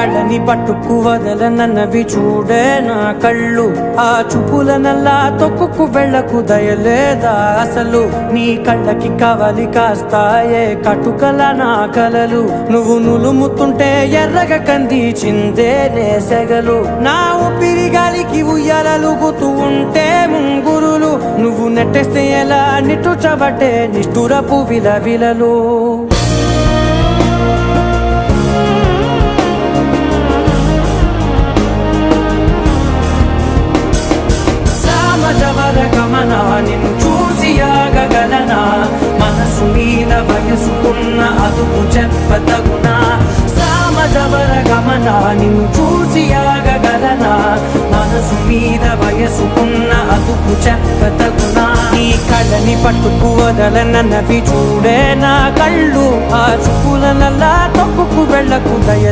కళ్ళని పట్టుకు వదలనన్నవి చూడే నా కళ్ళు. ఆ చూపులనల్లా తొక్కుకు వెళ్ళకు దయలేదా అసలు. నీ కళ్ళకి కవలి కాస్తాయే కటుకల నా కలలు. నువ్వు నులుముతుంటే ఎర్రగ కంది చిందే నేసెగలు. నా ఊపిరి గాలికి ఉయ్యాలలుగుతూ ఉంటే ముంగురులు. నువ్వు నెట్టేస్తే ఎలా నిట్టుచబట్టే నిష్ఠురపు విలవిలలు. గమన నిన్ను చూసి ఆగగలనా. మనసు మీద వయసుకున్న అదుపు చెప్పతగునా. సామజవర గమన నిన్ను చూసి ఆగగలనా. మనసు మీద వయసుకున్న అదుపు చెప్పతగునా. నీ కళ్ళని పట్టుకు వదలనన్నవి చూడే నా కళ్ళు. ఆ చూపులనల్లా తొక్కుకు వెళ్ళకు దయ